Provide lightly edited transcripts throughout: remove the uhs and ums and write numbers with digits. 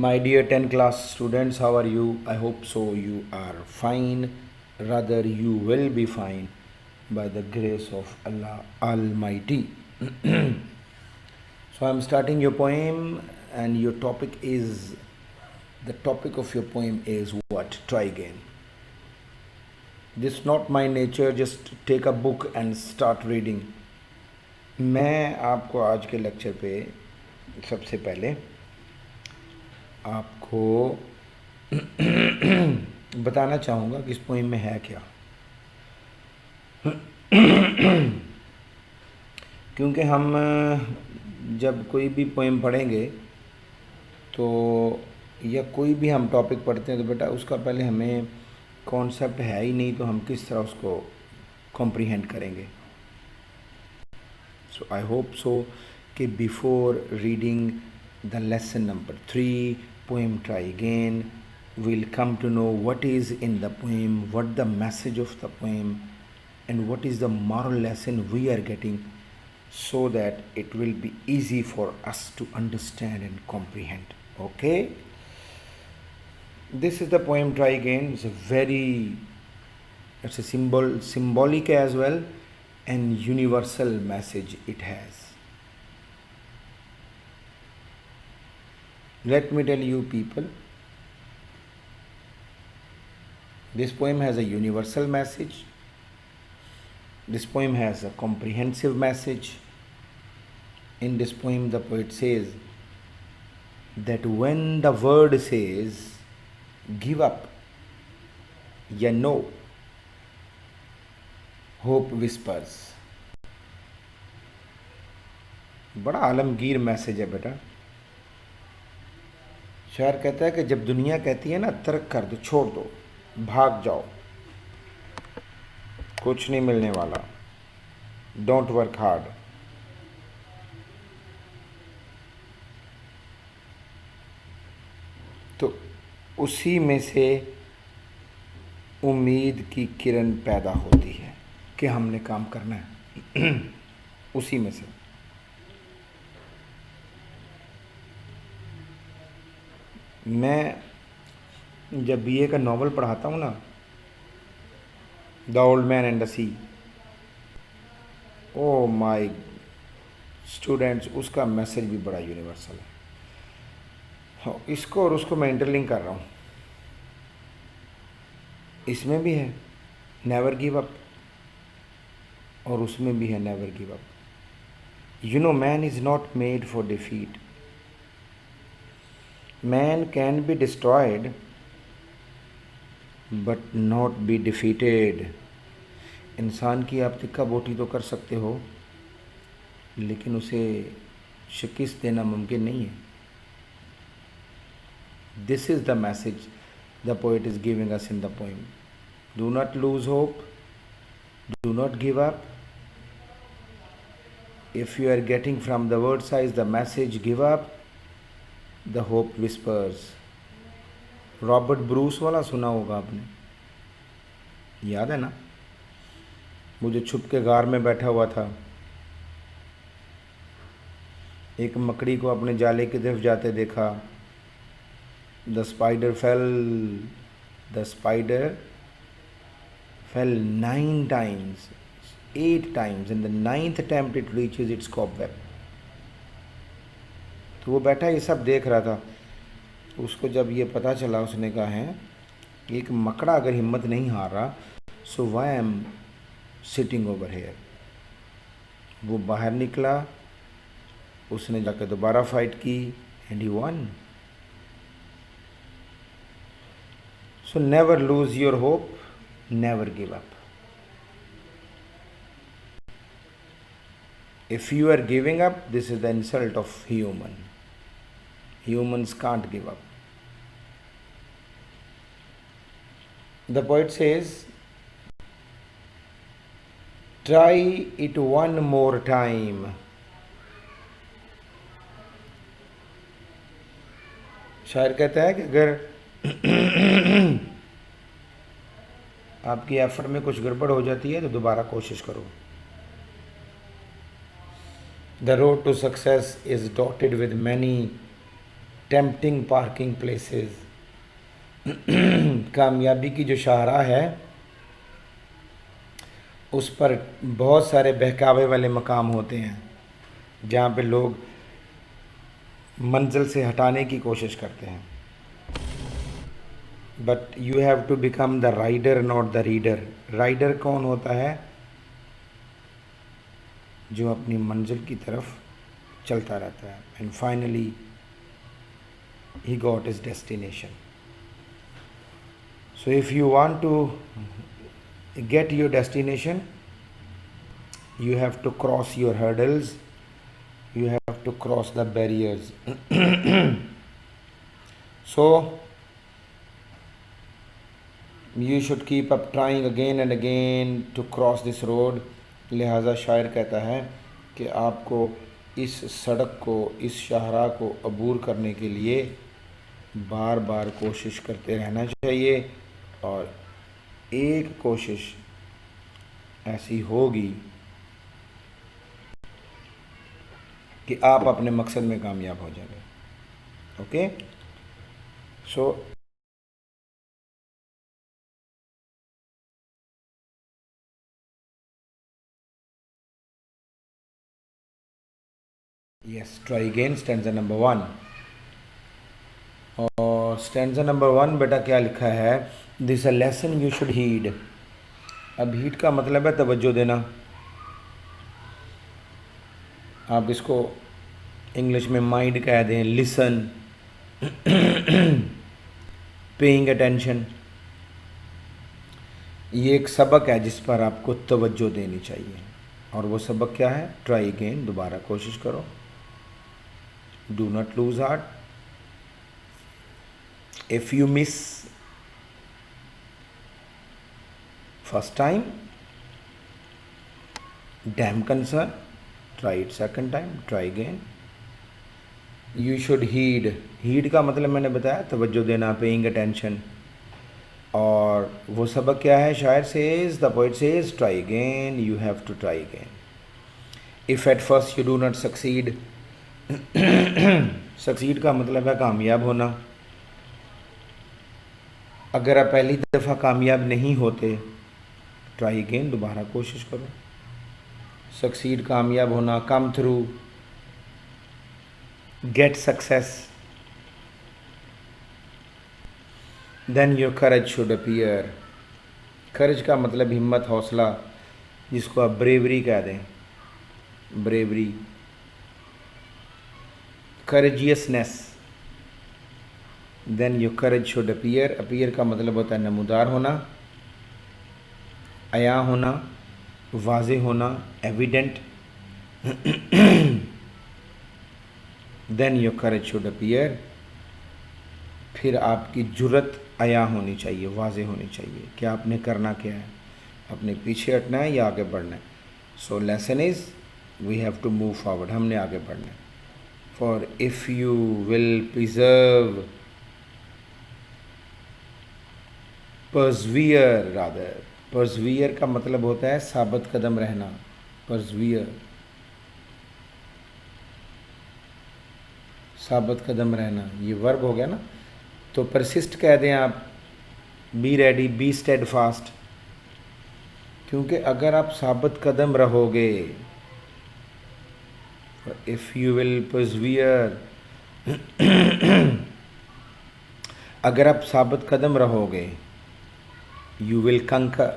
My dear 10 class students, how are you? I hope so. You are fine. Rather, you will be fine by the grace of Allah Almighty. So, I'm starting your poem, and your topic is the topic of your poem is what? Try again. This is not my nature, just take a book and start reading. मैं आपको आज के lecture पे सबसे पहले आपको बताना चाहूँगा कि इस पोइम में है क्या। क्योंकि हम जब कोई भी पोइम पढ़ेंगे तो या कोई भी हम टॉपिक पढ़ते हैं तो बेटा उसका पहले हमें कॉन्सेप्ट है ही नहीं, तो हम किस तरह उसको कॉम्प्रीहेंड करेंगे। सो आई होप सो कि before reading the lesson number 3 poem try again, we'll come to know what is in the poem, what the message of the poem, and what is the moral lesson we are getting, so that it will be easy for us to understand and comprehend. Okay, this is the poem try again. It's a symbolic as well, and universal message it has. Let me tell you people, this poem has a universal message. This poem has a comprehensive message. In this poem the poet says that when the word says give up ya no, hope whispers. बड़ा Alamgir message है बेटा। शायर कहता है कि जब दुनिया कहती है ना तर्क कर दो, छोड़ दो, भाग जाओ, कुछ नहीं मिलने वाला, डोंट वर्क हार्ड, तो उसी में से उम्मीद की किरण पैदा होती है कि हमने काम करना है। उसी में से मैं जब बीए का नॉवल पढ़ाता हूँ ना, the old man and the sea, oh my students, उसका मैसेज भी बड़ा यूनिवर्सल है। हाँ, इसको और उसको मैं इंटरलिंक कर रहा हूँ। इसमें भी है नेवर गिव अप, और उसमें भी है never give up. You know man is not made for defeat, man can be destroyed but not be defeated. इंसान की आप तिक्का बोटी तो कर सकते हो, लेकिन उसे शिकस्त देना मुमकिन नहीं है। This is the message the poet is giving us in the poem. Do not lose hope, do not give up. If you are getting from the word size the message give up, The hope whispers. Robert Bruce वाला सुना होगा आपने, याद है ना? वो जो छुप के गार में बैठा हुआ था, एक मकड़ी को अपने जाले की तरफ जाते देखा। The spider fail 9 times, 8 times. In the 9th attempt it reaches its cobweb. तो वो बैठा ये सब देख रहा था। उसको जब ये पता चला, उसने कहा है एक मकड़ा अगर हिम्मत नहीं हार रहा, so why I am sitting over here. वो बाहर निकला, उसने जाकर दोबारा फाइट की and he one. So never lose your hope, never give up. If you are giving up, this is the insult of human. Humans can't give up. The poet says, try it one more time. शायर कहता है कि अगर आपकी effort में कुछ गड़बड़ हो जाती है तो दोबारा कोशिश करो। The road to success is dotted with many tempting parking places. कामयाबी की जो शाहराह है उस पर बहुत सारे बहकावे वाले मकाम होते हैं जहाँ पे लोग मंजिल से हटाने की कोशिश करते हैं। But you have to become the rider not the reader. Rider कौन होता है? जो अपनी मंजिल की तरफ चलता रहता है। And finally he got his destination. So if you want to get your destination, you have to cross your hurdles, you have to cross the barriers. So you should keep up trying again and again to cross this road. लिहाजा शायर कहता है कि आपको इस सड़क को, इस शाहराह को अबूर करने के लिए बार बार कोशिश करते रहना चाहिए। और एक कोशिश ऐसी होगी कि आप अपने मकसद में कामयाब हो जाएंगे। Okay, so yes, try again stanza number 1। और स्टैंजा नंबर 1 बेटा क्या लिखा है? This a lesson you should heed. अब हीड का मतलब है तवज्जो देना। आप इसको इंग्लिश में माइंड कह दें, लिसन, पेइंग अटेंशन। ये एक सबक है जिस पर आपको तवज्जो देनी चाहिए। और वो सबक क्या है? ट्राई अगेन, दोबारा कोशिश करो। Do not lose heart. If you miss first time, damn concern, try it second time, try again. You should heed. Heed का मतलब मैंने बताया तवज्जो देना, पेइंग अटेंशन। और वो सबक क्या है? शायर says, the poet says, try again, you have to try again. If at first you do not succeed, succeed का मतलब है कामयाब होना। अगर आप पहली दफ़ा कामयाब नहीं होते, ट्राई अगेन, दोबारा कोशिश करो। सक्सीड कामयाब होना, come through, get success. Then your courage should appear. Courage का मतलब हिम्मत, हौसला, जिसको आप ब्रेवरी कह दें, bravery, courageousness. Then your courage should appear. Appear का मतलब होता है नमूदार होना, अया होना, वाज़े होना, evident. Then your courage should appear. फिर आपकी जुर्रत अया होनी चाहिए, वाज़े होनी चाहिए कि आपने करना क्या है, अपने पीछे हटना है या आगे बढ़ना है। So lesson is we have to move forward, हमने आगे बढ़ना है। For if you will preserve, persevere rather. Persevere का मतलब होता है साबित कदम रहना, परसवियर, साबित कदम रहना, ये वर्ब हो गया ना। तो परसिस्ट कह दें आप, be ready, be steadfast. क्योंकि अगर आप साबित कदम रहोगे, इफ़ यू विल परसवियर, अगर आप साबित कदम रहोगे, यू विल कंकर।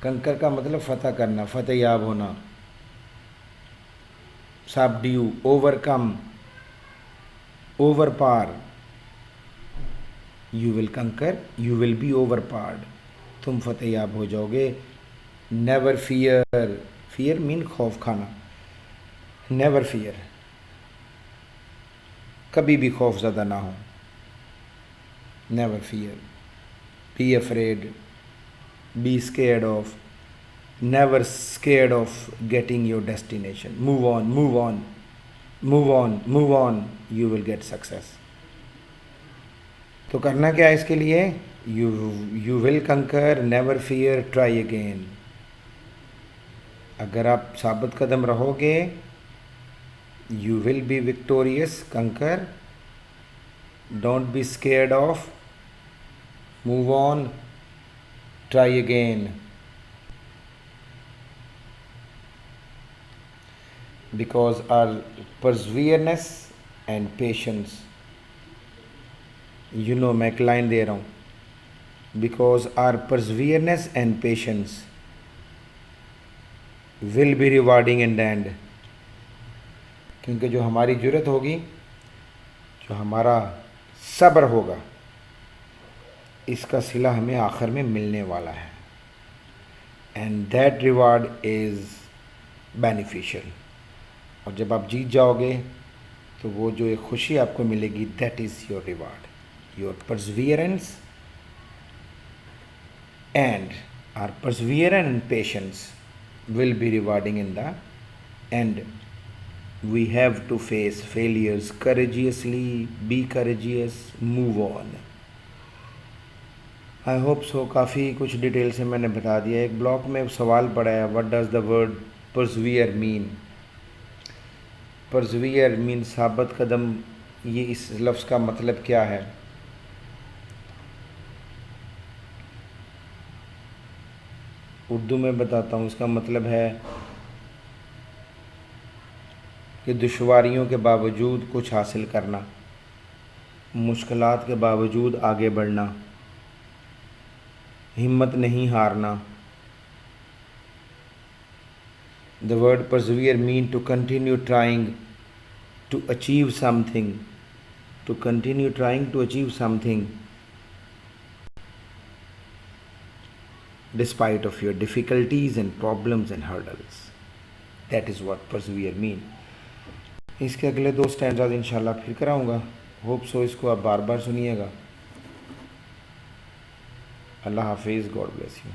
कंकर का मतलब फतह करना, फतेह याब होना। Subdue, overcome, overpower. You will conquer, you will be overpowered, तुम फतेह याब हो जाओगे। नेवर फियर, फियर मीन खौफ खाना, नेवर फियर, कभी भी खौफ ज़दा ना हो, never fear. Be afraid, be scared of, never scared of getting your destination. Move on, move on, move on, move on, you will get success. तो करना क्या है इसके लिए? यू विल कंकर, नेवर फियर, ट्राई अगेन। अगर आप साबित कदम रहोगे, यू विल बी विक्टोरियस, कंकर, Don't be scared of. Move on. Try again. Because our perseverance and patience, मैं एक लाइन दे रहा हूँ, because our perseverance and patience will be rewarding in the end. क्योंकि जो हमारी जुर्रत होगी, जो हमारा सब्र होगा, इसका सिला हमें आखिर में मिलने वाला है. And that reward is beneficial. और जब आप जीत जाओगे तो वो जो एक खुशी आपको मिलेगी, that is your reward. Your perseverance and our perseverance and patience will be rewarding in the end. We have to face failures courageously, be courageous, move on. I hope so. काफ़ी कुछ डिटेल से मैंने बता दिया. एक blog में सवाल पड़ा है, what does the word persevere mean? persevere mean साबित कदम. ये इस लफ्ज़ का मतलब क्या है? उर्दू में बताता हूँ. इसका मतलब है कि दुश्वारियों के बावजूद कुछ हासिल करना, मुश्किलात के बावजूद आगे बढ़ना, हिम्मत नहीं हारना. The word persevere mean to continue trying to achieve something, to continue trying to achieve something despite of your difficulties and problems and hurdles. That is what persevere mean. इसके अगले 2 स्टैंजाज इंशाल्लाह फिर कराऊंगा. होप सो इसको आप बार बार सुनिएगा. अल्लाह हाफिज़. God bless you.